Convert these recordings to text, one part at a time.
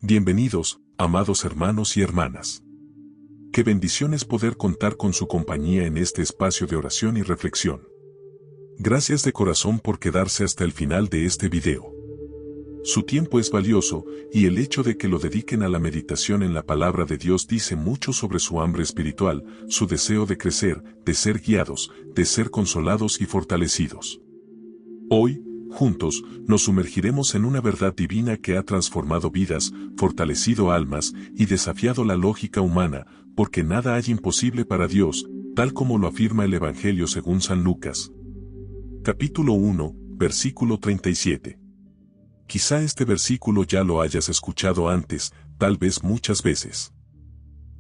Bienvenidos, amados hermanos y hermanas. Qué bendición es poder contar con su compañía en este espacio de oración y reflexión. Gracias de corazón por quedarse hasta el final de este video. Su tiempo es valioso, y el hecho de que lo dediquen a la meditación en la palabra de Dios dice mucho sobre su hambre espiritual, su deseo de crecer, de ser guiados, de ser consolados y fortalecidos. Hoy, juntos, nos sumergiremos en una verdad divina que ha transformado vidas, fortalecido almas y desafiado la lógica humana, porque nada hay imposible para Dios, tal como lo afirma el Evangelio según San Lucas. Capítulo 1, versículo 37. Quizá este versículo ya lo hayas escuchado antes, tal vez muchas veces.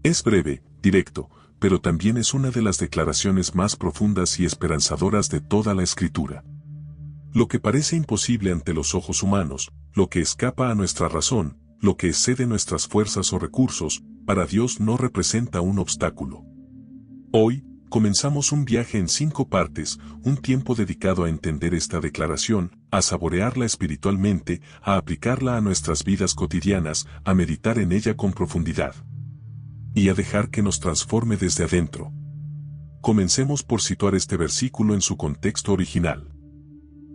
Es breve, directo, pero también es una de las declaraciones más profundas y esperanzadoras de toda la Escritura. Lo que parece imposible ante los ojos humanos, lo que escapa a nuestra razón, lo que excede nuestras fuerzas o recursos, para Dios no representa un obstáculo. Hoy, comenzamos un viaje en 5 partes, un tiempo dedicado a entender esta declaración, a saborearla espiritualmente, a aplicarla a nuestras vidas cotidianas, a meditar en ella con profundidad. Y a dejar que nos transforme desde adentro. Comencemos por situar este versículo en su contexto original.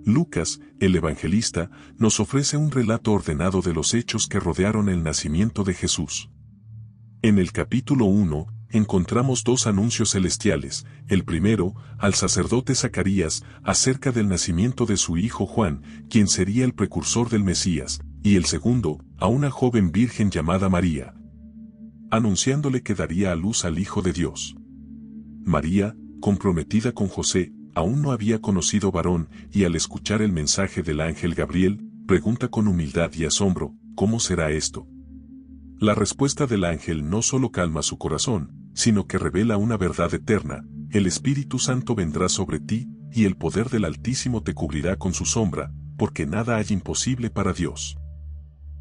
Lucas, el evangelista, nos ofrece un relato ordenado de los hechos que rodearon el nacimiento de Jesús. En el capítulo 1, encontramos 2 anuncios celestiales, el primero, al sacerdote Zacarías, acerca del nacimiento de su hijo Juan, quien sería el precursor del Mesías, y el segundo, a una joven virgen llamada María, anunciándole que daría a luz al Hijo de Dios. María, comprometida con José, aún no había conocido varón, y al escuchar el mensaje del ángel Gabriel, pregunta con humildad y asombro, ¿cómo será esto? La respuesta del ángel no solo calma su corazón, sino que revela una verdad eterna: el Espíritu Santo vendrá sobre ti, y el poder del Altísimo te cubrirá con su sombra, porque nada hay imposible para Dios.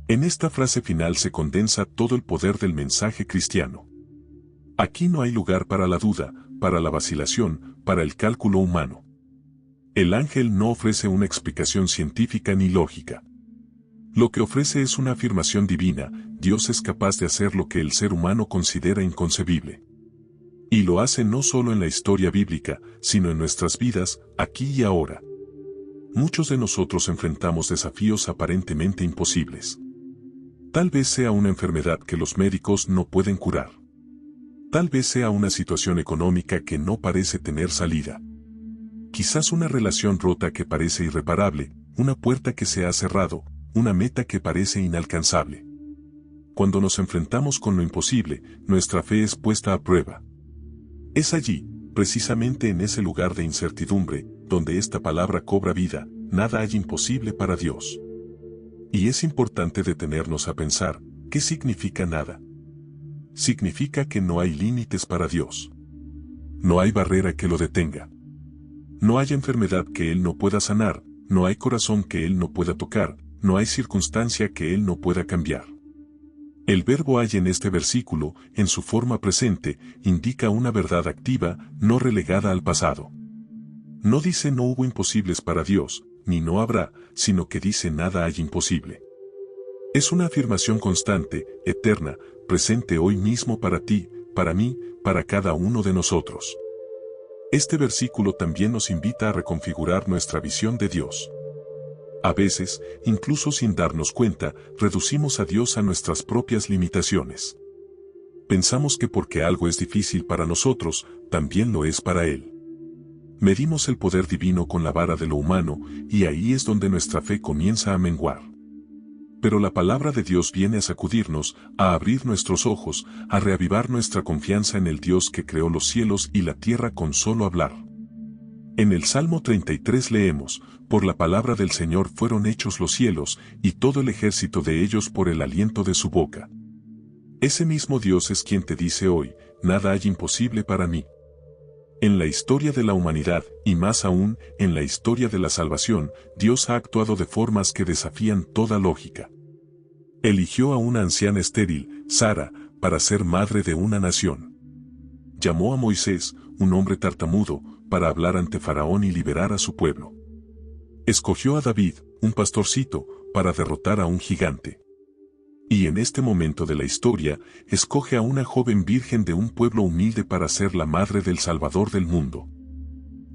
En esta frase final se condensa todo el poder del mensaje cristiano. Aquí no hay lugar para la duda, para la vacilación, para el cálculo humano. El ángel no ofrece una explicación científica ni lógica. Lo que ofrece es una afirmación divina: Dios es capaz de hacer lo que el ser humano considera inconcebible. Y lo hace no solo en la historia bíblica, sino en nuestras vidas, aquí y ahora. Muchos de nosotros enfrentamos desafíos aparentemente imposibles. Tal vez sea una enfermedad que los médicos no pueden curar. Tal vez sea una situación económica que no parece tener salida. Quizás una relación rota que parece irreparable, una puerta que se ha cerrado, una meta que parece inalcanzable. Cuando nos enfrentamos con lo imposible, nuestra fe es puesta a prueba. Es allí, precisamente en ese lugar de incertidumbre, donde esta palabra cobra vida: nada hay imposible para Dios. Y es importante detenernos a pensar, ¿qué significa nada? Significa que no hay límites para Dios. No hay barrera que lo detenga. No hay enfermedad que Él no pueda sanar, no hay corazón que Él no pueda tocar, no hay circunstancia que Él no pueda cambiar. El verbo hay en este versículo, en su forma presente, indica una verdad activa, no relegada al pasado. No dice no hubo imposibles para Dios, ni no habrá, sino que dice nada hay imposible. Es una afirmación constante, eterna, presente hoy mismo para ti, para mí, para cada uno de nosotros. Este versículo también nos invita a reconfigurar nuestra visión de Dios. A veces, incluso sin darnos cuenta, reducimos a Dios a nuestras propias limitaciones. Pensamos que porque algo es difícil para nosotros, también lo es para Él. Medimos el poder divino con la vara de lo humano, y ahí es donde nuestra fe comienza a menguar. Pero la palabra de Dios viene a sacudirnos, a abrir nuestros ojos, a reavivar nuestra confianza en el Dios que creó los cielos y la tierra con solo hablar. En el Salmo 33 leemos: por la palabra del Señor fueron hechos los cielos, y todo el ejército de ellos por el aliento de su boca. Ese mismo Dios es quien te dice hoy: nada hay imposible para mí. En la historia de la humanidad, y más aún, en la historia de la salvación, Dios ha actuado de formas que desafían toda lógica. Eligió a una anciana estéril, Sara, para ser madre de una nación. Llamó a Moisés, un hombre tartamudo, para hablar ante Faraón y liberar a su pueblo. Escogió a David, un pastorcito, para derrotar a un gigante. Y en este momento de la historia, escoge a una joven virgen de un pueblo humilde para ser la madre del Salvador del mundo.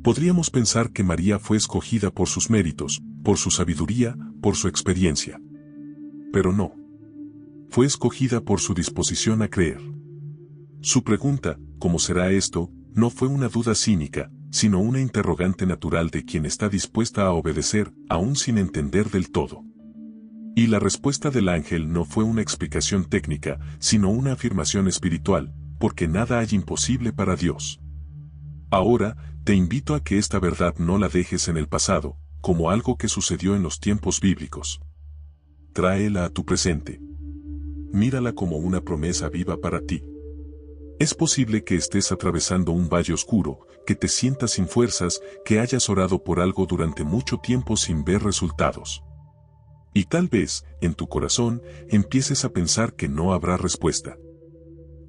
Podríamos pensar que María fue escogida por sus méritos, por su sabiduría, por su experiencia. Pero no. Fue escogida por su disposición a creer. Su pregunta, ¿cómo será esto?, no fue una duda cínica, sino una interrogante natural de quien está dispuesta a obedecer, aún sin entender del todo. Y la respuesta del ángel no fue una explicación técnica, sino una afirmación espiritual, porque nada hay imposible para Dios. Ahora, te invito a que esta verdad no la dejes en el pasado, como algo que sucedió en los tiempos bíblicos. Tráela a tu presente. Mírala como una promesa viva para ti. Es posible que estés atravesando un valle oscuro, que te sientas sin fuerzas, que hayas orado por algo durante mucho tiempo sin ver resultados. Y tal vez, en tu corazón, empieces a pensar que no habrá respuesta.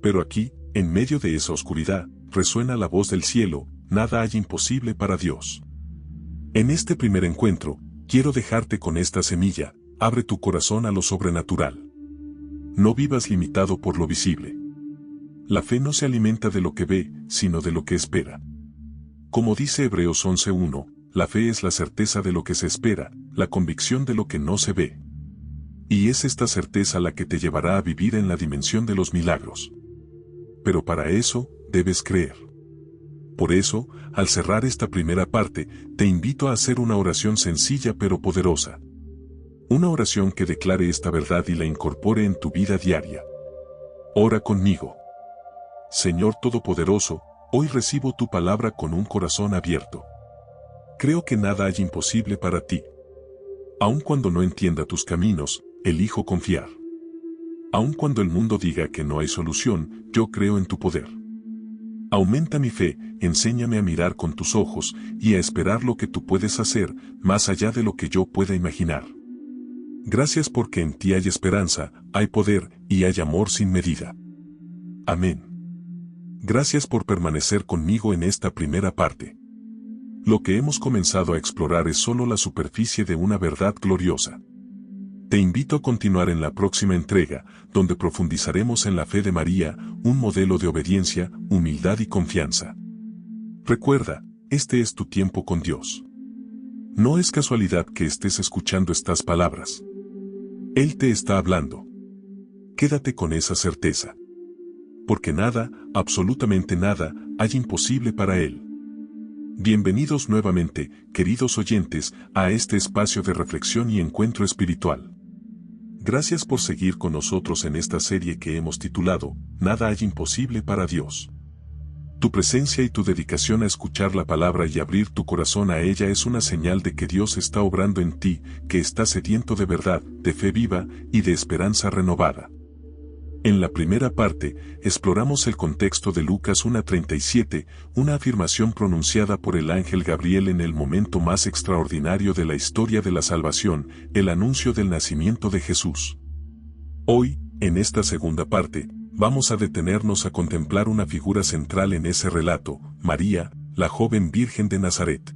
Pero aquí, en medio de esa oscuridad, resuena la voz del cielo: nada hay imposible para Dios. En este primer encuentro, quiero dejarte con esta semilla: abre tu corazón a lo sobrenatural. No vivas limitado por lo visible. La fe no se alimenta de lo que ve, sino de lo que espera. Como dice Hebreos 11:1, la fe es la certeza de lo que se espera, la convicción de lo que no se ve. Y es esta certeza la que te llevará a vivir en la dimensión de los milagros. Pero para eso, debes creer. Por eso, al cerrar esta primera parte, te invito a hacer una oración sencilla pero poderosa. Una oración que declare esta verdad y la incorpore en tu vida diaria. Ora conmigo. Señor Todopoderoso, hoy recibo tu palabra con un corazón abierto. Creo que nada hay imposible para ti. Aun cuando no entienda tus caminos, elijo confiar. Aun cuando el mundo diga que no hay solución, yo creo en tu poder. Aumenta mi fe, enséñame a mirar con tus ojos y a esperar lo que tú puedes hacer, más allá de lo que yo pueda imaginar. Gracias porque en ti hay esperanza, hay poder y hay amor sin medida. Amén. Gracias por permanecer conmigo en esta primera parte. Lo que hemos comenzado a explorar es solo la superficie de una verdad gloriosa. Te invito a continuar en la próxima entrega, donde profundizaremos en la fe de María, un modelo de obediencia, humildad y confianza. Recuerda, este es tu tiempo con Dios. No es casualidad que estés escuchando estas palabras. Él te está hablando. Quédate con esa certeza. Porque nada, absolutamente nada, hay imposible para Él. Bienvenidos nuevamente, queridos oyentes, a este espacio de reflexión y encuentro espiritual. Gracias por seguir con nosotros en esta serie que hemos titulado, Nada hay imposible para Dios. Tu presencia y tu dedicación a escuchar la palabra y abrir tu corazón a ella es una señal de que Dios está obrando en ti, que está sediento de verdad, de fe viva y de esperanza renovada. En la primera parte, exploramos el contexto de Lucas 1:37, una afirmación pronunciada por el ángel Gabriel en el momento más extraordinario de la historia de la salvación, el anuncio del nacimiento de Jesús. Hoy, en esta segunda parte, vamos a detenernos a contemplar una figura central en ese relato, María, la joven Virgen de Nazaret.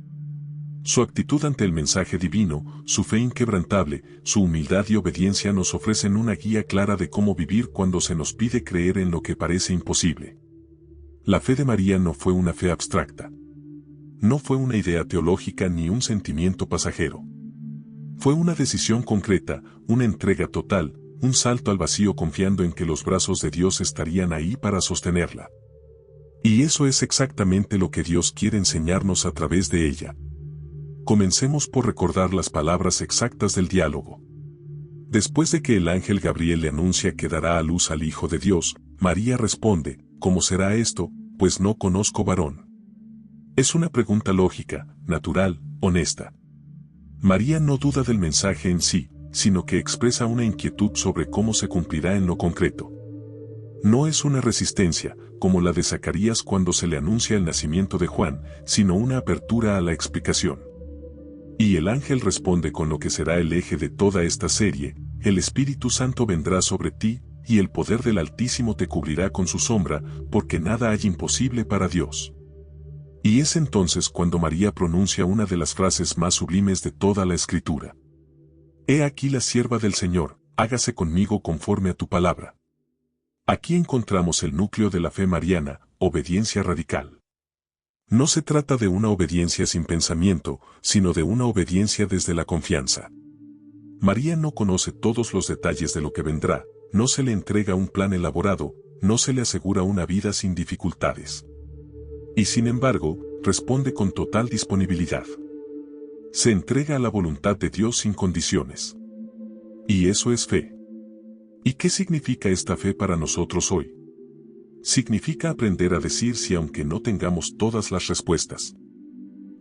Su actitud ante el mensaje divino, su fe inquebrantable, su humildad y obediencia nos ofrecen una guía clara de cómo vivir cuando se nos pide creer en lo que parece imposible. La fe de María no fue una fe abstracta. No fue una idea teológica ni un sentimiento pasajero. Fue una decisión concreta, una entrega total, un salto al vacío confiando en que los brazos de Dios estarían ahí para sostenerla. Y eso es exactamente lo que Dios quiere enseñarnos a través de ella. Comencemos por recordar las palabras exactas del diálogo. Después de que el ángel Gabriel le anuncia que dará a luz al Hijo de Dios, María responde, ¿cómo será esto? Pues no conozco varón. Es una pregunta lógica, natural, honesta. María no duda del mensaje en sí, sino que expresa una inquietud sobre cómo se cumplirá en lo concreto. No es una resistencia, como la de Zacarías cuando se le anuncia el nacimiento de Juan, sino una apertura a la explicación. Y el ángel responde con lo que será el eje de toda esta serie: el Espíritu Santo vendrá sobre ti, y el poder del Altísimo te cubrirá con su sombra, porque nada hay imposible para Dios. Y es entonces cuando María pronuncia una de las frases más sublimes de toda la Escritura. He aquí la sierva del Señor, hágase conmigo conforme a tu palabra. Aquí encontramos el núcleo de la fe mariana, obediencia radical. No se trata de una obediencia sin pensamiento, sino de una obediencia desde la confianza. María no conoce todos los detalles de lo que vendrá, no se le entrega un plan elaborado, no se le asegura una vida sin dificultades. Y sin embargo, responde con total disponibilidad. Se entrega a la voluntad de Dios sin condiciones. Y eso es fe. ¿Y qué significa esta fe para nosotros hoy? Significa aprender a decir sí aunque no tengamos todas las respuestas.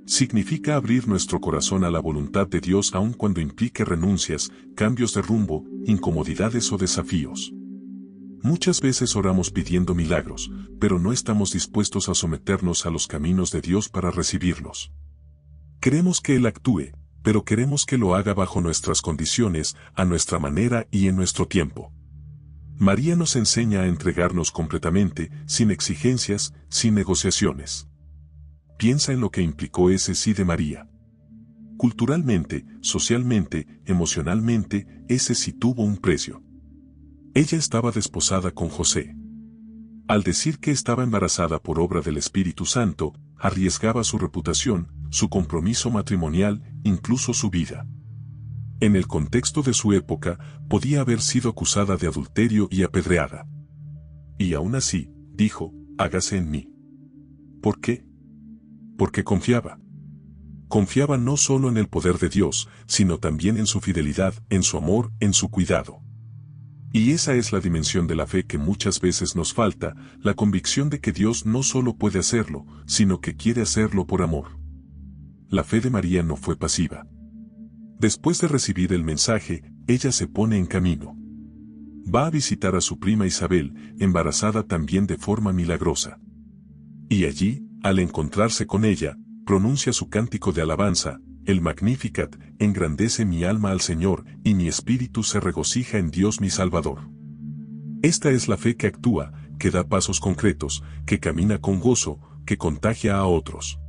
Significa abrir nuestro corazón a la voluntad de Dios aun cuando implique renuncias, cambios de rumbo, incomodidades o desafíos. Muchas veces oramos pidiendo milagros, pero no estamos dispuestos a someternos a los caminos de Dios para recibirlos. Queremos que Él actúe, pero queremos que lo haga bajo nuestras condiciones, a nuestra manera y en nuestro tiempo. María nos enseña a entregarnos completamente, sin exigencias, sin negociaciones. Piensa en lo que implicó ese sí de María. Culturalmente, socialmente, emocionalmente, ese sí tuvo un precio. Ella estaba desposada con José. Al decir que estaba embarazada por obra del Espíritu Santo, arriesgaba su reputación, su compromiso matrimonial, incluso su vida. En el contexto de su época, podía haber sido acusada de adulterio y apedreada. Y aún así, dijo, hágase en mí. ¿Por qué? Porque confiaba. Confiaba no solo en el poder de Dios, sino también en su fidelidad, en su amor, en su cuidado. Y esa es la dimensión de la fe que muchas veces nos falta, la convicción de que Dios no solo puede hacerlo, sino que quiere hacerlo por amor. La fe de María no fue pasiva. Después de recibir el mensaje, ella se pone en camino. Va a visitar a su prima Isabel, embarazada también de forma milagrosa. Y allí, al encontrarse con ella, pronuncia su cántico de alabanza, el Magnificat, engrandece mi alma al Señor, y mi espíritu se regocija en Dios mi Salvador. Esta es la fe que actúa, que da pasos concretos, que camina con gozo, que contagia a otros.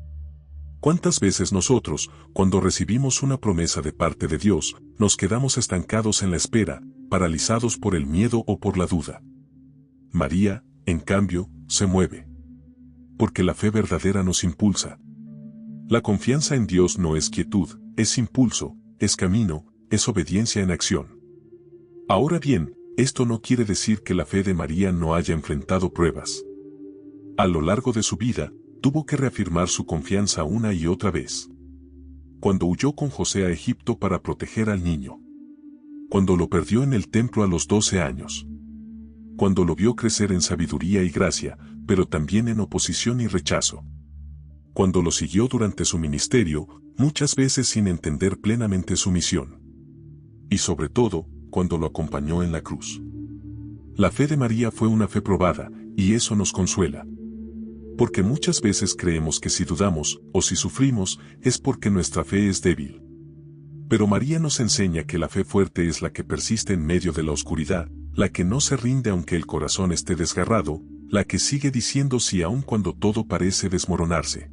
¿Cuántas veces nosotros, cuando recibimos una promesa de parte de Dios, nos quedamos estancados en la espera, paralizados por el miedo o por la duda? María, en cambio, se mueve. Porque la fe verdadera nos impulsa. La confianza en Dios no es quietud, es impulso, es camino, es obediencia en acción. Ahora bien, esto no quiere decir que la fe de María no haya enfrentado pruebas. A lo largo de su vida, tuvo que reafirmar su confianza una y otra vez. Cuando huyó con José a Egipto para proteger al niño. Cuando lo perdió en el templo a los 12 años. Cuando lo vio crecer en sabiduría y gracia, pero también en oposición y rechazo. Cuando lo siguió durante su ministerio, muchas veces sin entender plenamente su misión. Y sobre todo, cuando lo acompañó en la cruz. La fe de María fue una fe probada, y eso nos consuela. Porque muchas veces creemos que si dudamos, o si sufrimos, es porque nuestra fe es débil. Pero María nos enseña que la fe fuerte es la que persiste en medio de la oscuridad, la que no se rinde aunque el corazón esté desgarrado, la que sigue diciendo sí aun cuando todo parece desmoronarse.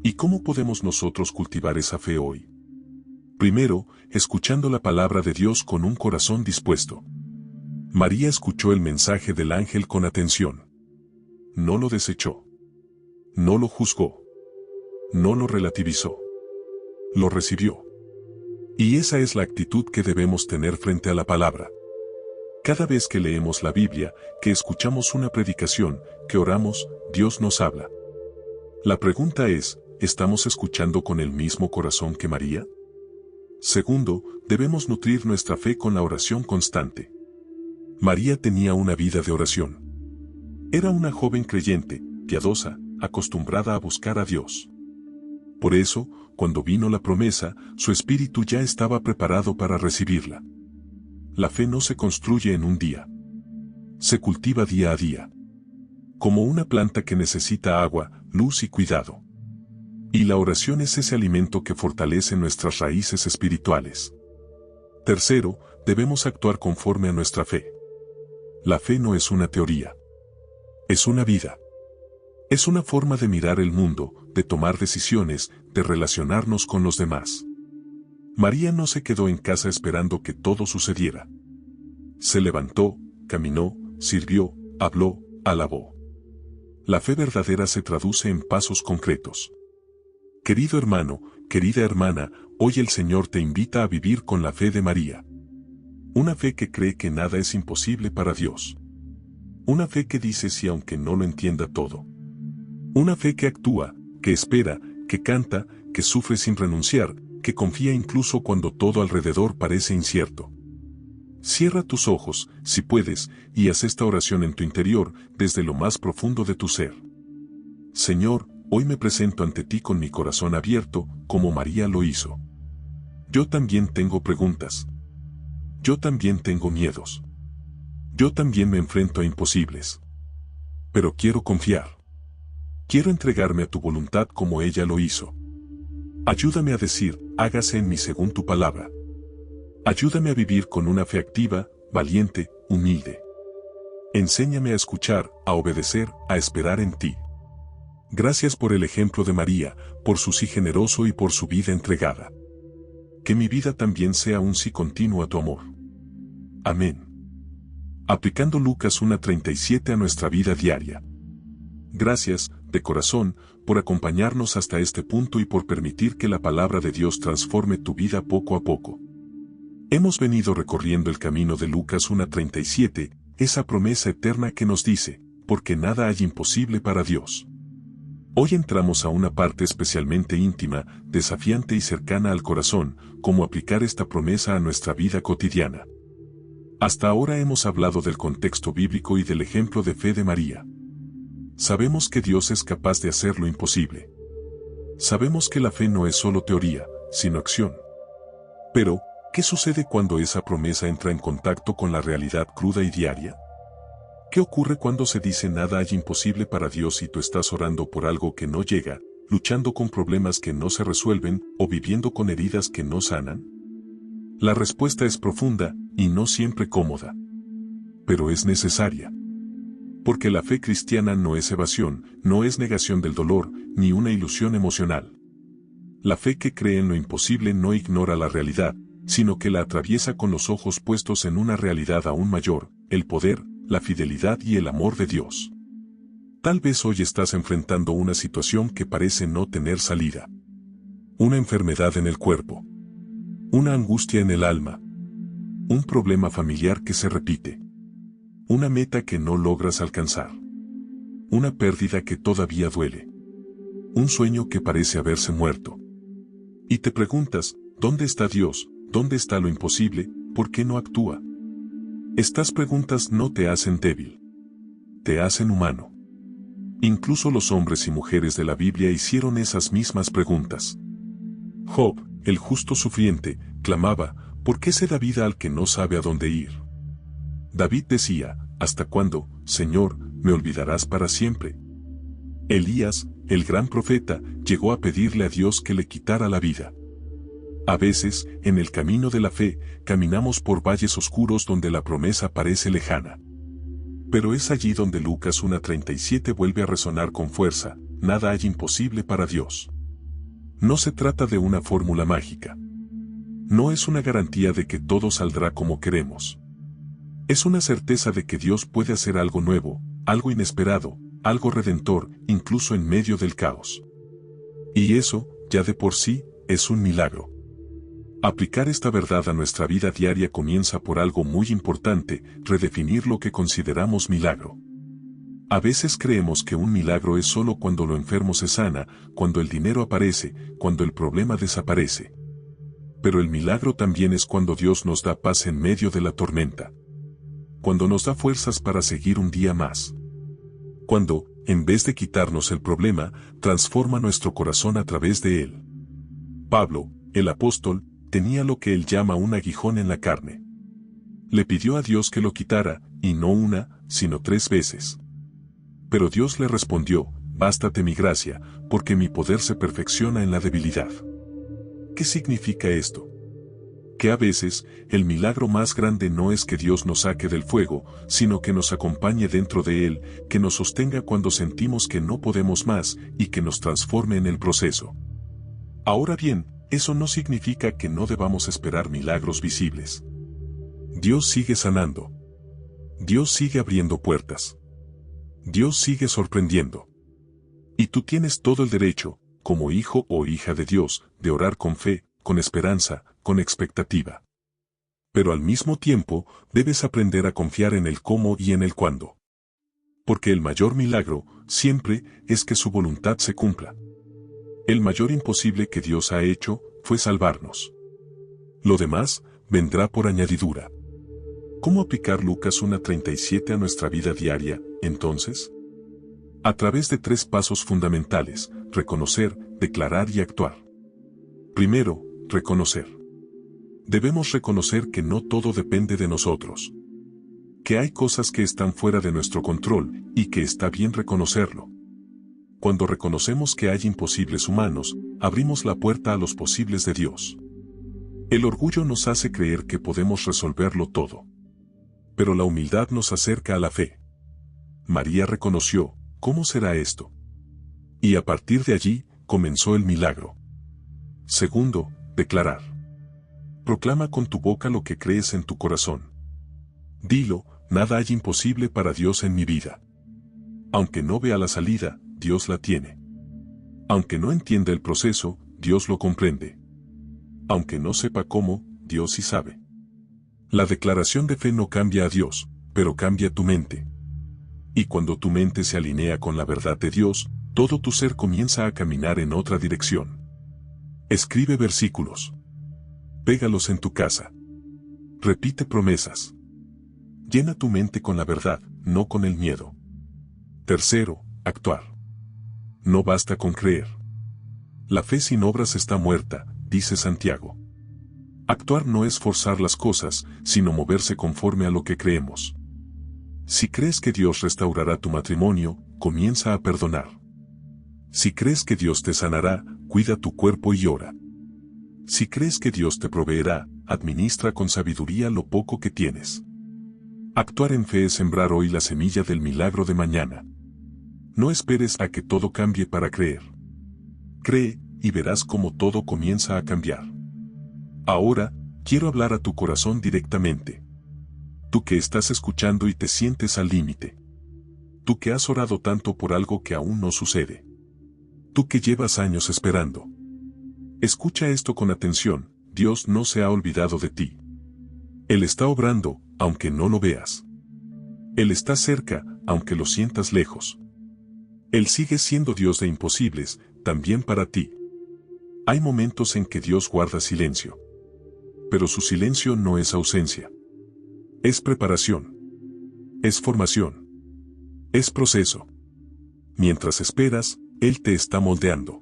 ¿Y cómo podemos nosotros cultivar esa fe hoy? Primero, escuchando la palabra de Dios con un corazón dispuesto. María escuchó el mensaje del ángel con atención. No lo desechó. No lo juzgó. No lo relativizó. Lo recibió. Y esa es la actitud que debemos tener frente a la palabra. Cada vez que leemos la Biblia, que escuchamos una predicación, que oramos, Dios nos habla. La pregunta es, ¿estamos escuchando con el mismo corazón que María? Segundo, debemos nutrir nuestra fe con la oración constante. María tenía una vida de oración. Era una joven creyente, piadosa, acostumbrada a buscar a Dios. Por eso, cuando vino la promesa, su espíritu ya estaba preparado para recibirla. La fe no se construye en un día. Se cultiva día a día. Como una planta que necesita agua, luz y cuidado. Y la oración es ese alimento que fortalece nuestras raíces espirituales. Tercero, debemos actuar conforme a nuestra fe. La fe no es una teoría. Es una vida. Es una forma de mirar el mundo, de tomar decisiones, de relacionarnos con los demás. María no se quedó en casa esperando que todo sucediera. Se levantó, caminó, sirvió, habló, alabó. La fe verdadera se traduce en pasos concretos. Querido hermano, querida hermana, hoy el Señor te invita a vivir con la fe de María. Una fe que cree que nada es imposible para Dios. Una fe que dice sí aunque no lo entienda todo. Una fe que actúa, que espera, que canta, que sufre sin renunciar, que confía incluso cuando todo alrededor parece incierto. Cierra tus ojos, si puedes, y haz esta oración en tu interior, desde lo más profundo de tu ser. Señor, hoy me presento ante ti con mi corazón abierto, como María lo hizo. Yo también tengo preguntas. Yo también tengo miedos. Yo también me enfrento a imposibles. Pero quiero confiar. Quiero entregarme a tu voluntad como ella lo hizo. Ayúdame a decir, hágase en mí según tu palabra. Ayúdame a vivir con una fe activa, valiente, humilde. Enséñame a escuchar, a obedecer, a esperar en ti. Gracias por el ejemplo de María, por su sí generoso y por su vida entregada. Que mi vida también sea un sí continuo a tu amor. Amén. Aplicando Lucas 1:37 a nuestra vida diaria. Gracias, de corazón, por acompañarnos hasta este punto y por permitir que la palabra de Dios transforme tu vida poco a poco. Hemos venido recorriendo el camino de Lucas 1:37, esa promesa eterna que nos dice, porque nada hay imposible para Dios. Hoy entramos a una parte especialmente íntima, desafiante y cercana al corazón, cómo aplicar esta promesa a nuestra vida cotidiana. Hasta ahora hemos hablado del contexto bíblico y del ejemplo de fe de María. Sabemos que Dios es capaz de hacer lo imposible. Sabemos que la fe no es solo teoría, sino acción. Pero, ¿qué sucede cuando esa promesa entra en contacto con la realidad cruda y diaria? ¿Qué ocurre cuando se dice nada hay imposible para Dios y tú estás orando por algo que no llega, luchando con problemas que no se resuelven o viviendo con heridas que no sanan? La respuesta es profunda y no siempre cómoda. Pero es necesaria. Porque la fe cristiana no es evasión, no es negación del dolor, ni una ilusión emocional. La fe que cree en lo imposible no ignora la realidad, sino que la atraviesa con los ojos puestos en una realidad aún mayor, el poder, la fidelidad y el amor de Dios. Tal vez hoy estás enfrentando una situación que parece no tener salida. Una enfermedad en el cuerpo. Una angustia en el alma. Un problema familiar que se repite. Una meta que no logras alcanzar. Una pérdida que todavía duele. Un sueño que parece haberse muerto. Y te preguntas, ¿dónde está Dios? ¿Dónde está lo imposible? ¿Por qué no actúa? Estas preguntas no te hacen débil. Te hacen humano. Incluso los hombres y mujeres de la Biblia hicieron esas mismas preguntas. Job, el justo sufriente, clamaba, ¿por qué se da vida al que no sabe a dónde ir? David decía, ¿hasta cuándo, Señor, me olvidarás para siempre? Elías, el gran profeta, llegó a pedirle a Dios que le quitara la vida. A veces, en el camino de la fe, caminamos por valles oscuros donde la promesa parece lejana. Pero es allí donde Lucas 1:37 vuelve a resonar con fuerza, nada hay imposible para Dios. No se trata de una fórmula mágica. No es una garantía de que todo saldrá como queremos. Es una certeza de que Dios puede hacer algo nuevo, algo inesperado, algo redentor, incluso en medio del caos. Y eso, ya de por sí, es un milagro. Aplicar esta verdad a nuestra vida diaria comienza por algo muy importante, redefinir lo que consideramos milagro. A veces creemos que un milagro es solo cuando lo enfermo se sana, cuando el dinero aparece, cuando el problema desaparece. Pero el milagro también es cuando Dios nos da paz en medio de la tormenta. Cuando nos da fuerzas para seguir un día más. Cuando, en vez de quitarnos el problema, transforma nuestro corazón a través de él. Pablo, el apóstol, tenía lo que él llama un aguijón en la carne. Le pidió a Dios que lo quitara, y no una, sino 3 veces. Pero Dios le respondió, bástate mi gracia, porque mi poder se perfecciona en la debilidad. ¿Qué significa esto? Que a veces, el milagro más grande no es que Dios nos saque del fuego, sino que nos acompañe dentro de él, que nos sostenga cuando sentimos que no podemos más, y que nos transforme en el proceso. Ahora bien, eso no significa que no debamos esperar milagros visibles. Dios sigue sanando. Dios sigue abriendo puertas. Dios sigue sorprendiendo. Y tú tienes todo el derecho, como hijo o hija de Dios, de orar con fe, con esperanza, con expectativa. Pero al mismo tiempo, debes aprender a confiar en el cómo y en el cuándo. Porque el mayor milagro, siempre, es que su voluntad se cumpla. El mayor imposible que Dios ha hecho, fue salvarnos. Lo demás, vendrá por añadidura. ¿Cómo aplicar Lucas 1:37 a nuestra vida diaria, entonces? A través de 3 pasos fundamentales: reconocer, declarar y actuar. Primero, reconocer. Debemos reconocer que no todo depende de nosotros. Que hay cosas que están fuera de nuestro control, y que está bien reconocerlo. Cuando reconocemos que hay imposibles humanos, abrimos la puerta a los posibles de Dios. El orgullo nos hace creer que podemos resolverlo todo. Pero la humildad nos acerca a la fe. María reconoció: ¿cómo será esto? Y a partir de allí, comenzó el milagro. Segundo, declarar. Proclama con tu boca lo que crees en tu corazón. Dilo: nada hay imposible para Dios en mi vida. Aunque no vea la salida, Dios la tiene. Aunque no entienda el proceso, Dios lo comprende. Aunque no sepa cómo, Dios sí sabe. La declaración de fe no cambia a Dios, pero cambia tu mente. Y cuando tu mente se alinea con la verdad de Dios, todo tu ser comienza a caminar en otra dirección. Escribe versículos. Pégalos en tu casa. Repite promesas. Llena tu mente con la verdad, no con el miedo. Tercero, actuar. No basta con creer. La fe sin obras está muerta, dice Santiago. Actuar no es forzar las cosas, sino moverse conforme a lo que creemos. Si crees que Dios restaurará tu matrimonio, comienza a perdonar. Si crees que Dios te sanará, cuida tu cuerpo y ora. Si crees que Dios te proveerá, administra con sabiduría lo poco que tienes. Actuar en fe es sembrar hoy la semilla del milagro de mañana. No esperes a que todo cambie para creer. Cree, y verás cómo todo comienza a cambiar. Ahora, quiero hablar a tu corazón directamente. Tú que estás escuchando y te sientes al límite. Tú que has orado tanto por algo que aún no sucede. Tú que llevas años esperando. Escucha esto con atención: Dios no se ha olvidado de ti. Él está obrando, aunque no lo veas. Él está cerca, aunque lo sientas lejos. Él sigue siendo Dios de imposibles, también para ti. Hay momentos en que Dios guarda silencio. Pero su silencio no es ausencia. Es preparación. Es formación. Es proceso. Mientras esperas, Él te está moldeando.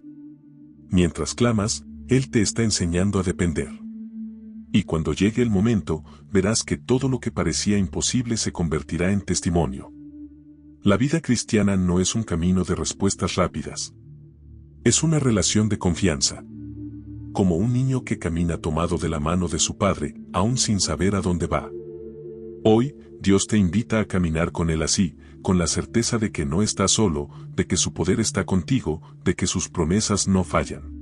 Mientras clamas, Él te está enseñando a depender. Y cuando llegue el momento, verás que todo lo que parecía imposible se convertirá en testimonio. La vida cristiana no es un camino de respuestas rápidas. Es una relación de confianza. Como un niño que camina tomado de la mano de su padre, aún sin saber a dónde va. Hoy, Dios te invita a caminar con Él así, con la certeza de que no estás solo, de que su poder está contigo, de que sus promesas no fallan.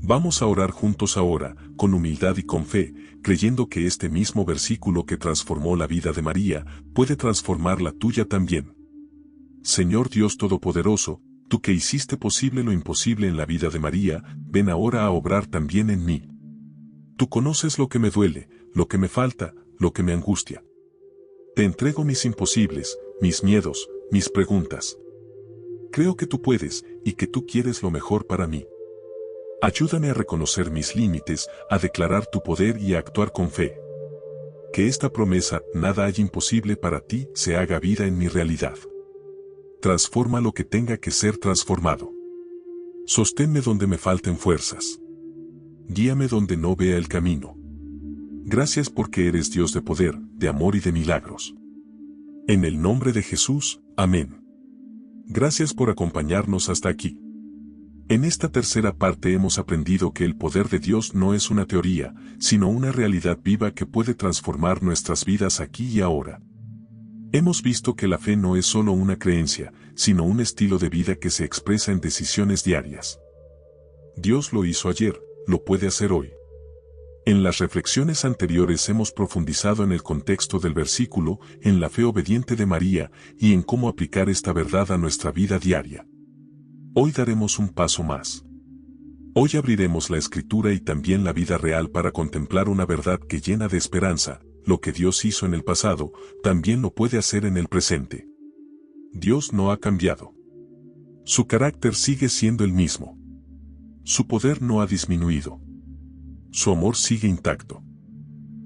Vamos a orar juntos ahora, con humildad y con fe, creyendo que este mismo versículo que transformó la vida de María, puede transformar la tuya también. Señor Dios Todopoderoso, tú que hiciste posible lo imposible en la vida de María, ven ahora a obrar también en mí. Tú conoces lo que me duele, lo que me falta, lo que me angustia. Te entrego mis imposibles, mis miedos, mis preguntas. Creo que tú puedes, y que tú quieres lo mejor para mí. Ayúdame a reconocer mis límites, a declarar tu poder y a actuar con fe. Que esta promesa, nada hay imposible para ti, se haga vida en mi realidad. Transforma lo que tenga que ser transformado. Sosténme donde me falten fuerzas. Guíame donde no vea el camino. Gracias porque eres Dios de poder, de amor y de milagros. En el nombre de Jesús, amén. Gracias por acompañarnos hasta aquí. En esta tercera parte hemos aprendido que el poder de Dios no es una teoría, sino una realidad viva que puede transformar nuestras vidas aquí y ahora. Hemos visto que la fe no es solo una creencia, sino un estilo de vida que se expresa en decisiones diarias. Dios lo hizo ayer, lo puede hacer hoy. En las reflexiones anteriores hemos profundizado en el contexto del versículo, en la fe obediente de María y en cómo aplicar esta verdad a nuestra vida diaria. Hoy daremos un paso más. Hoy abriremos la Escritura y también la vida real para contemplar una verdad que llena de esperanza. Lo que Dios hizo en el pasado, también lo puede hacer en el presente. Dios no ha cambiado. Su carácter sigue siendo el mismo. Su poder no ha disminuido. Su amor sigue intacto.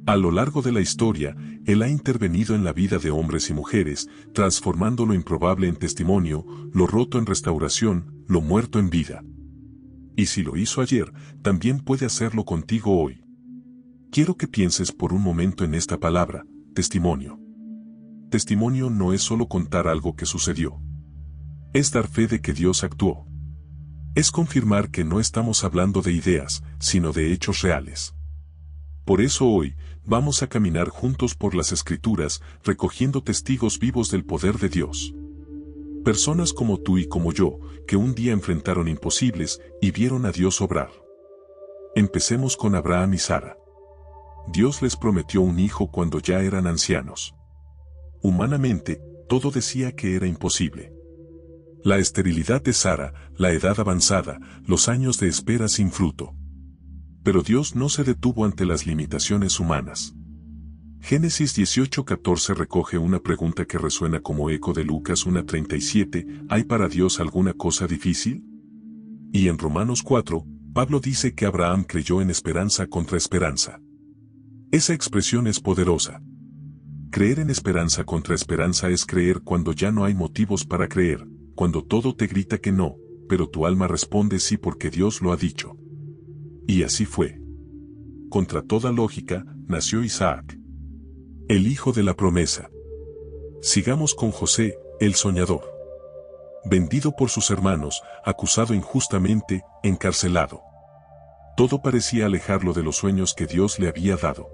A lo largo de la historia, Él ha intervenido en la vida de hombres y mujeres, transformando lo improbable en testimonio, lo roto en restauración, lo muerto en vida. Y si lo hizo ayer, también puede hacerlo contigo hoy. Quiero que pienses por un momento en esta palabra, testimonio. Testimonio no es solo contar algo que sucedió. Es dar fe de que Dios actuó. Es confirmar que no estamos hablando de ideas, sino de hechos reales. Por eso hoy, vamos a caminar juntos por las Escrituras, recogiendo testigos vivos del poder de Dios. Personas como tú y como yo, que un día enfrentaron imposibles y vieron a Dios obrar. Empecemos con Abraham y Sara. Dios les prometió un hijo cuando ya eran ancianos. Humanamente, todo decía que era imposible. La esterilidad de Sara, la edad avanzada, los años de espera sin fruto. Pero Dios no se detuvo ante las limitaciones humanas. Génesis 18:14 recoge una pregunta que resuena como eco de Lucas 1:37, ¿hay para Dios alguna cosa difícil? Y en Romanos 4, Pablo dice que Abraham creyó en esperanza contra esperanza. Esa expresión es poderosa. Creer en esperanza contra esperanza es creer cuando ya no hay motivos para creer, cuando todo te grita que no, pero tu alma responde sí porque Dios lo ha dicho. Y así fue. Contra toda lógica, nació Isaac, el hijo de la promesa. Sigamos con José, el soñador. Vendido por sus hermanos, acusado injustamente, encarcelado. Todo parecía alejarlo de los sueños que Dios le había dado.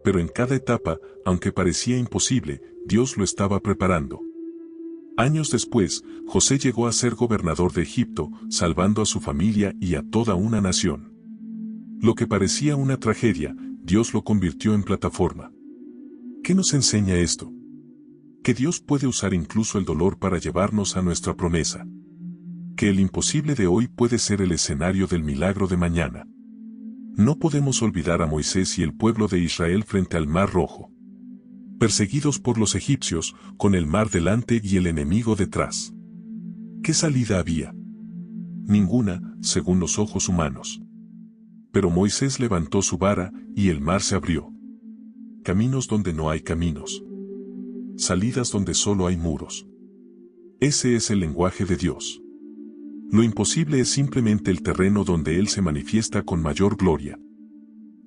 Pero en cada etapa, aunque parecía imposible, Dios lo estaba preparando. Años después, José llegó a ser gobernador de Egipto, salvando a su familia y a toda una nación. Lo que parecía una tragedia, Dios lo convirtió en plataforma. ¿Qué nos enseña esto? Que Dios puede usar incluso el dolor para llevarnos a nuestra promesa. Que el imposible de hoy puede ser el escenario del milagro de mañana. No podemos olvidar a Moisés y el pueblo de Israel frente al Mar Rojo. Perseguidos por los egipcios, con el mar delante y el enemigo detrás. ¿Qué salida había? Ninguna, según los ojos humanos. Pero Moisés levantó su vara, y el mar se abrió. Caminos donde no hay caminos. Salidas donde solo hay muros. Ese es el lenguaje de Dios. Lo imposible es simplemente el terreno donde Él se manifiesta con mayor gloria.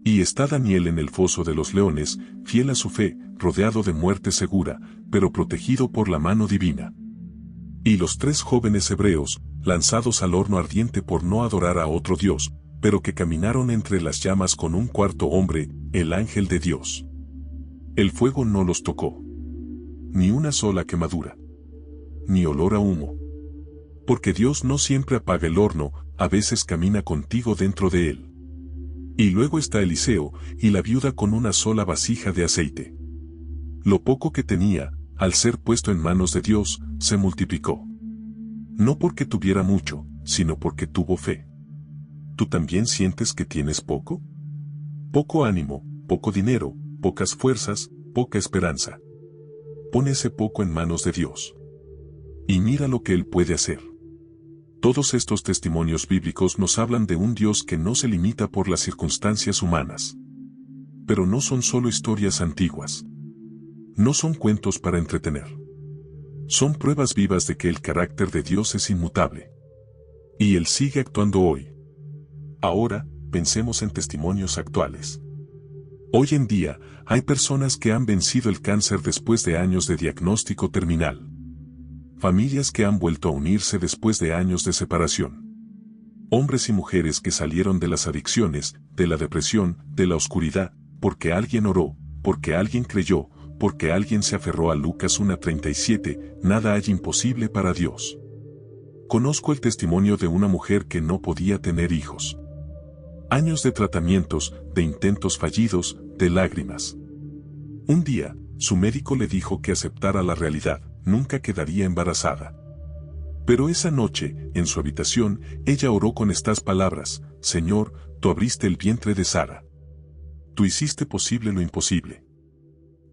Y está Daniel en el foso de los leones, fiel a su fe, rodeado de muerte segura, pero protegido por la mano divina. Y los 3 jóvenes hebreos, lanzados al horno ardiente por no adorar a otro Dios, pero que caminaron entre las llamas con un cuarto hombre, el ángel de Dios. El fuego no los tocó. Ni una sola quemadura. Ni olor a humo. Porque Dios no siempre apaga el horno, a veces camina contigo dentro de él. Y luego está Eliseo, y la viuda con una sola vasija de aceite. Lo poco que tenía, al ser puesto en manos de Dios, se multiplicó. No porque tuviera mucho, sino porque tuvo fe. ¿Tú también sientes que tienes poco? Poco ánimo, poco dinero, pocas fuerzas, poca esperanza. Pon ese poco en manos de Dios. Y mira lo que Él puede hacer. Todos estos testimonios bíblicos nos hablan de un Dios que no se limita por las circunstancias humanas. Pero no son solo historias antiguas. No son cuentos para entretener. Son pruebas vivas de que el carácter de Dios es inmutable. Y Él sigue actuando hoy. Ahora, pensemos en testimonios actuales. Hoy en día, hay personas que han vencido el cáncer después de años de diagnóstico terminal. Familias que han vuelto a unirse después de años de separación. Hombres y mujeres que salieron de las adicciones, de la depresión, de la oscuridad, porque alguien oró, porque alguien creyó, porque alguien se aferró a Lucas 1:37, nada hay imposible para Dios. Conozco el testimonio de una mujer que no podía tener hijos. Años de tratamientos, de intentos fallidos, de lágrimas. Un día, su médico le dijo que aceptara la realidad, nunca quedaría embarazada. Pero esa noche, en su habitación, ella oró con estas palabras: Señor, tú abriste el vientre de Sara. Tú hiciste posible lo imposible.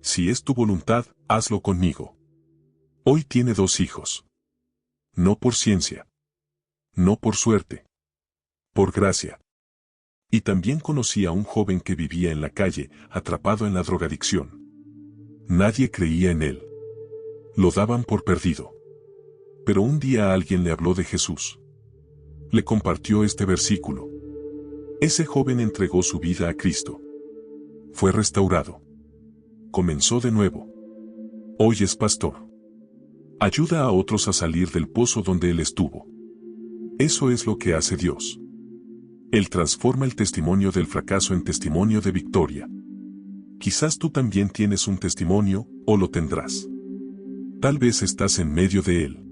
Si es tu voluntad, hazlo conmigo. Hoy tiene 2 hijos. No por ciencia. No por suerte. Por gracia. Y también conocí a un joven que vivía en la calle, atrapado en la drogadicción. Nadie creía en él. Lo daban por perdido. Pero un día alguien le habló de Jesús. Le compartió este versículo. Ese joven entregó su vida a Cristo. Fue restaurado. Comenzó de nuevo. Hoy es pastor. Ayuda a otros a salir del pozo donde él estuvo. Eso es lo que hace Dios. Él transforma el testimonio del fracaso en testimonio de victoria. Quizás tú también tienes un testimonio, o lo tendrás. Tal vez estás en medio de él.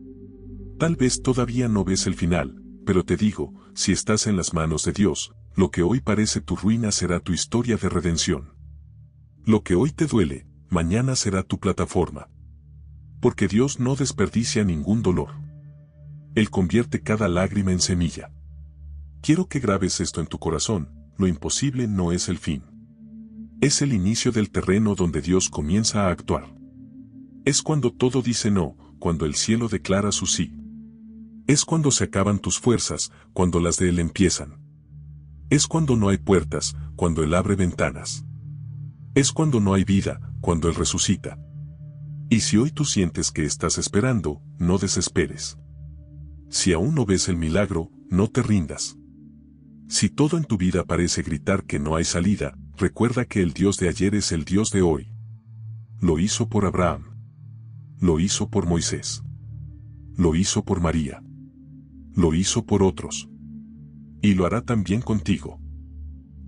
Tal vez todavía no ves el final, pero te digo, si estás en las manos de Dios, lo que hoy parece tu ruina será tu historia de redención. Lo que hoy te duele, mañana será tu plataforma. Porque Dios no desperdicia ningún dolor. Él convierte cada lágrima en semilla. Quiero que grabes esto en tu corazón: lo imposible no es el fin. Es el inicio del terreno donde Dios comienza a actuar. Es cuando todo dice no, cuando el cielo declara su sí. Es cuando se acaban tus fuerzas, cuando las de Él empiezan. Es cuando no hay puertas, cuando Él abre ventanas. Es cuando no hay vida, cuando Él resucita. Y si hoy tú sientes que estás esperando, no desesperes. Si aún no ves el milagro, no te rindas. Si todo en tu vida parece gritar que no hay salida, recuerda que el Dios de ayer es el Dios de hoy. Lo hizo por Abraham. Lo hizo por Moisés. Lo hizo por María. Lo hizo por otros. Y lo hará también contigo.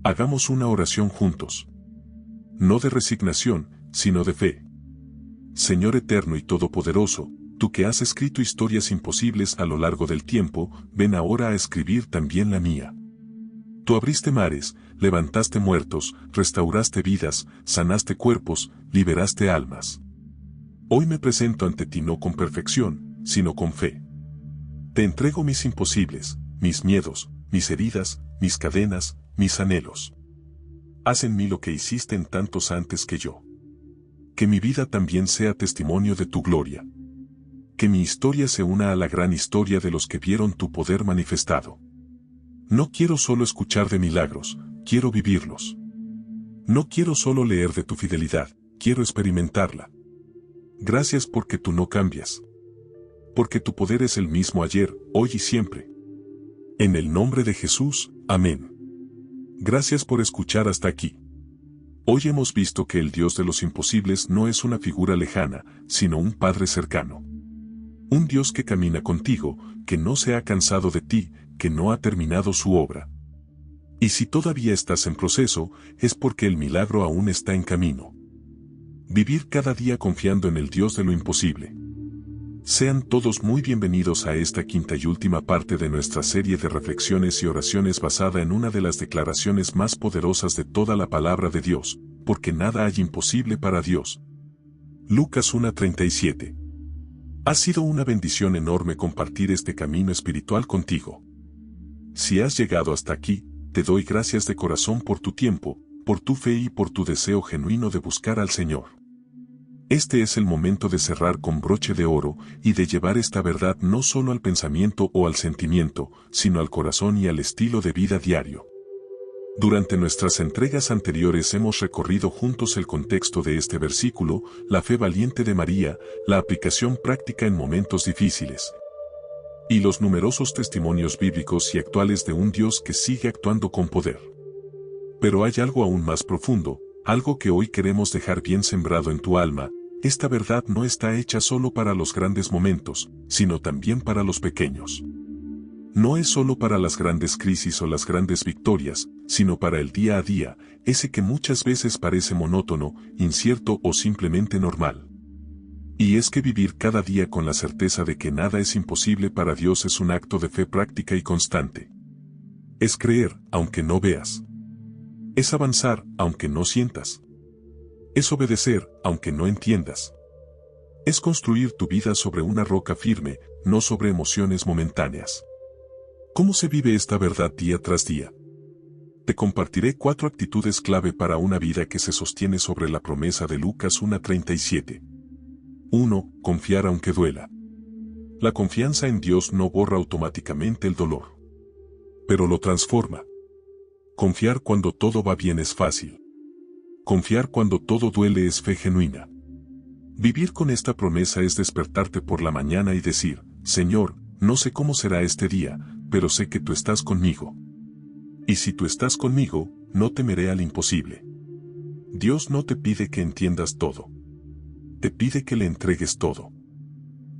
Hagamos una oración juntos. No de resignación, sino de fe. Señor eterno y todopoderoso, tú que has escrito historias imposibles a lo largo del tiempo, ven ahora a escribir también la mía. Tú abriste mares, levantaste muertos, restauraste vidas, sanaste cuerpos, liberaste almas. Hoy me presento ante ti no con perfección, sino con fe. Te entrego mis imposibles, mis miedos, mis heridas, mis cadenas, mis anhelos. Haz en mí lo que hiciste en tantos antes que yo. Que mi vida también sea testimonio de tu gloria. Que mi historia se una a la gran historia de los que vieron tu poder manifestado. No quiero solo escuchar de milagros, quiero vivirlos. No quiero solo leer de tu fidelidad, quiero experimentarla. Gracias porque tú no cambias. Porque tu poder es el mismo ayer, hoy y siempre. En el nombre de Jesús, amén. Gracias por escuchar hasta aquí. Hoy hemos visto que el Dios de los imposibles no es una figura lejana, sino un Padre cercano. Un Dios que camina contigo, que no se ha cansado de ti, que no ha terminado su obra. Y si todavía estás en proceso, es porque el milagro aún está en camino. Vivir cada día confiando en el Dios de lo imposible. Sean todos muy bienvenidos a esta quinta y última parte de nuestra serie de reflexiones y oraciones basada en una de las declaraciones más poderosas de toda la palabra de Dios, porque nada hay imposible para Dios. Lucas 1:37. Ha sido una bendición enorme compartir este camino espiritual contigo. Si has llegado hasta aquí, te doy gracias de corazón por tu tiempo, por tu fe y por tu deseo genuino de buscar al Señor. Este es el momento de cerrar con broche de oro y de llevar esta verdad no solo al pensamiento o al sentimiento, sino al corazón y al estilo de vida diario. Durante nuestras entregas anteriores hemos recorrido juntos el contexto de este versículo, la fe valiente de María, la aplicación práctica en momentos difíciles, y los numerosos testimonios bíblicos y actuales de un Dios que sigue actuando con poder. Pero hay algo aún más profundo, algo que hoy queremos dejar bien sembrado en tu alma. Esta verdad no está hecha solo para los grandes momentos, sino también para los pequeños. No es solo para las grandes crisis o las grandes victorias, sino para el día a día, ese que muchas veces parece monótono, incierto o simplemente normal. Y es que vivir cada día con la certeza de que nada es imposible para Dios es un acto de fe práctica y constante. Es creer, aunque no veas. Es avanzar, aunque no sientas. Es obedecer, aunque no entiendas. Es construir tu vida sobre una roca firme, no sobre emociones momentáneas. ¿Cómo se vive esta verdad día tras día? Te compartiré 4 actitudes clave para una vida que se sostiene sobre la promesa de Lucas 1:37. 1. Confiar aunque duela. La confianza en Dios no borra automáticamente el dolor, pero lo transforma. Confiar cuando todo va bien es fácil. Confiar cuando todo duele es fe genuina. Vivir con esta promesa es despertarte por la mañana y decir, Señor, no sé cómo será este día, pero sé que tú estás conmigo. Y si tú estás conmigo, no temeré al imposible. Dios no te pide que entiendas todo. Te pide que le entregues todo.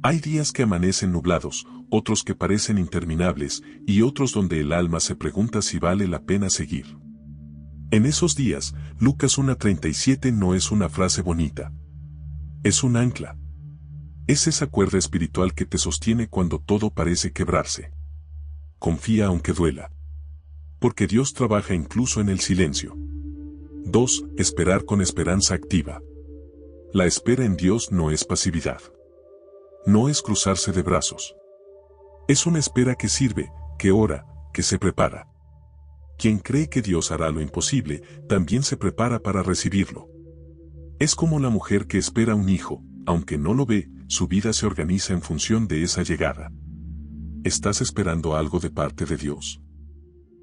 Hay días que amanecen nublados, otros que parecen interminables, y otros donde el alma se pregunta si vale la pena seguir. En esos días, Lucas 1:37 no es una frase bonita. Es un ancla. Es esa cuerda espiritual que te sostiene cuando todo parece quebrarse. Confía aunque duela. Porque Dios trabaja incluso en el silencio. 2. Esperar con esperanza activa. La espera en Dios no es pasividad. No es cruzarse de brazos. Es una espera que sirve, que ora, que se prepara. Quien cree que Dios hará lo imposible, también se prepara para recibirlo. Es como la mujer que espera un hijo, aunque no lo ve, su vida se organiza en función de esa llegada. ¿Estás esperando algo de parte de Dios?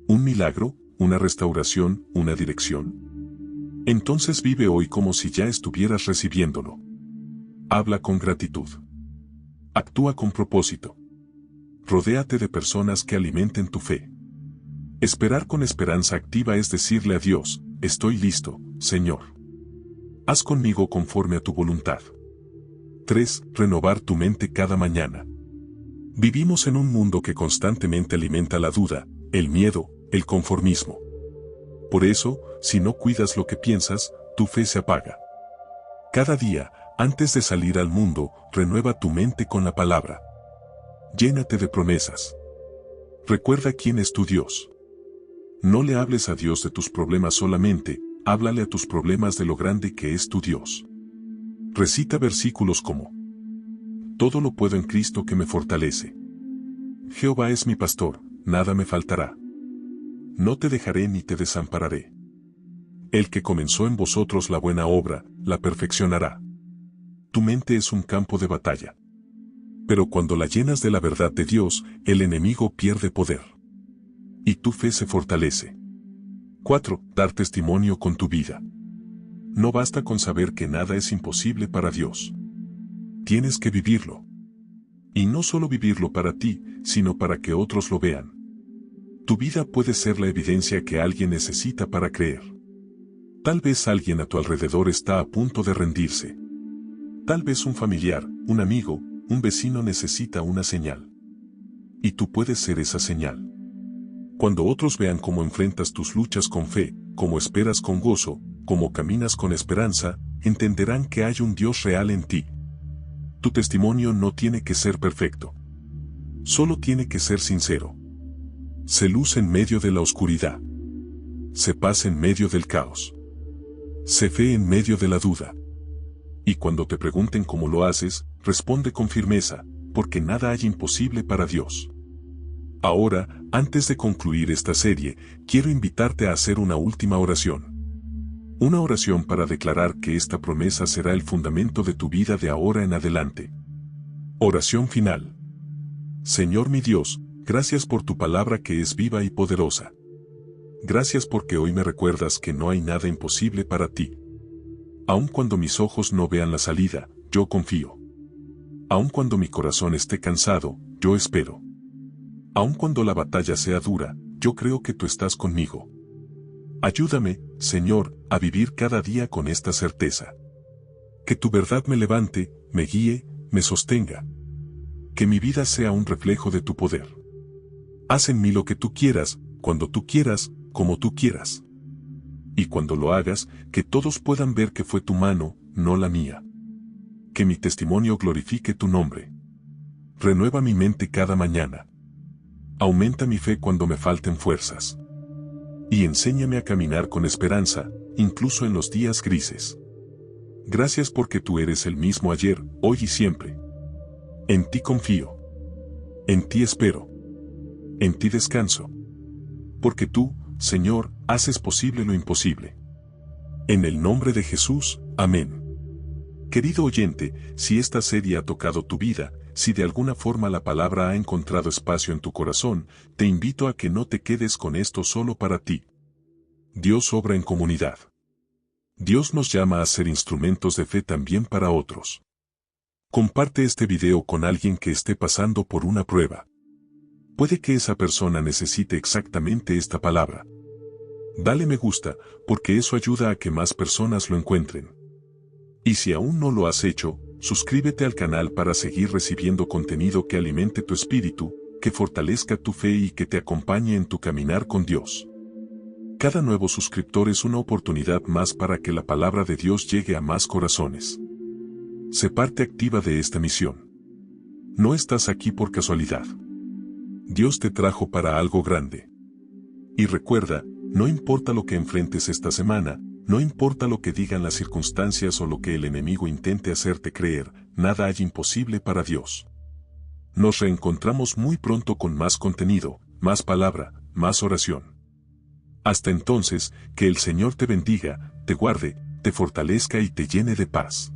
¿Un milagro, una restauración, una dirección? Entonces vive hoy como si ya estuvieras recibiéndolo. Habla con gratitud. Actúa con propósito. Rodéate de personas que alimenten tu fe. Esperar con esperanza activa es decirle a Dios, estoy listo, Señor. Haz conmigo conforme a tu voluntad. 3. Renovar tu mente cada mañana. Vivimos en un mundo que constantemente alimenta la duda, el miedo, el conformismo. Por eso, si no cuidas lo que piensas, tu fe se apaga. Cada día, antes de salir al mundo, renueva tu mente con la palabra. Llénate de promesas. Recuerda quién es tu Dios. No le hables a Dios de tus problemas solamente, háblale a tus problemas de lo grande que es tu Dios. Recita versículos como: todo lo puedo en Cristo que me fortalece. Jehová es mi pastor, nada me faltará. No te dejaré ni te desampararé. El que comenzó en vosotros la buena obra, la perfeccionará. Tu mente es un campo de batalla. Pero cuando la llenas de la verdad de Dios, el enemigo pierde poder. Y tu fe se fortalece. 4. Dar testimonio con tu vida. No basta con saber que nada es imposible para Dios. Tienes que vivirlo. Y no solo vivirlo para ti, sino para que otros lo vean. Tu vida puede ser la evidencia que alguien necesita para creer. Tal vez alguien a tu alrededor está a punto de rendirse. Tal vez un familiar, un amigo, un vecino necesita una señal. Y tú puedes ser esa señal. Cuando otros vean cómo enfrentas tus luchas con fe, cómo esperas con gozo, cómo caminas con esperanza, entenderán que hay un Dios real en ti. Tu testimonio no tiene que ser perfecto. Solo tiene que ser sincero. Se luz en medio de la oscuridad. Se paz en medio del caos. Se fe en medio de la duda. Y cuando te pregunten cómo lo haces, responde con firmeza, porque nada hay imposible para Dios. Ahora, antes de concluir esta serie, quiero invitarte a hacer una última oración. Una oración para declarar que esta promesa será el fundamento de tu vida de ahora en adelante. Oración final. Señor mi Dios, gracias por tu palabra que es viva y poderosa. Gracias porque hoy me recuerdas que no hay nada imposible para ti. Aun cuando mis ojos no vean la salida, yo confío. Aun cuando mi corazón esté cansado, yo espero. Aun cuando la batalla sea dura, yo creo que tú estás conmigo. Ayúdame, Señor, a vivir cada día con esta certeza. Que tu verdad me levante, me guíe, me sostenga. Que mi vida sea un reflejo de tu poder. Haz en mí lo que tú quieras, cuando tú quieras, como tú quieras. Y cuando lo hagas, que todos puedan ver que fue tu mano, no la mía. Que mi testimonio glorifique tu nombre. Renueva mi mente cada mañana. Aumenta mi fe cuando me falten fuerzas. Y enséñame a caminar con esperanza, incluso en los días grises. Gracias porque tú eres el mismo ayer, hoy y siempre. En ti confío. En ti espero. En ti descanso. Porque tú, Señor, haces posible lo imposible. En el nombre de Jesús, amén. Querido oyente, si esta serie ha tocado tu vida, si de alguna forma la palabra ha encontrado espacio en tu corazón, te invito a que no te quedes con esto solo para ti. Dios obra en comunidad. Dios nos llama a ser instrumentos de fe también para otros. Comparte este video con alguien que esté pasando por una prueba. Puede que esa persona necesite exactamente esta palabra. Dale me gusta, porque eso ayuda a que más personas lo encuentren. Y si aún no lo has hecho, suscríbete al canal para seguir recibiendo contenido que alimente tu espíritu, que fortalezca tu fe y que te acompañe en tu caminar con Dios. Cada nuevo suscriptor es una oportunidad más para que la palabra de Dios llegue a más corazones. Sé parte activa de esta misión. No estás aquí por casualidad. Dios te trajo para algo grande. Y recuerda, no importa lo que enfrentes esta semana, no importa lo que digan las circunstancias o lo que el enemigo intente hacerte creer, nada hay imposible para Dios. Nos reencontramos muy pronto con más contenido, más palabra, más oración. Hasta entonces, que el Señor te bendiga, te guarde, te fortalezca y te llene de paz.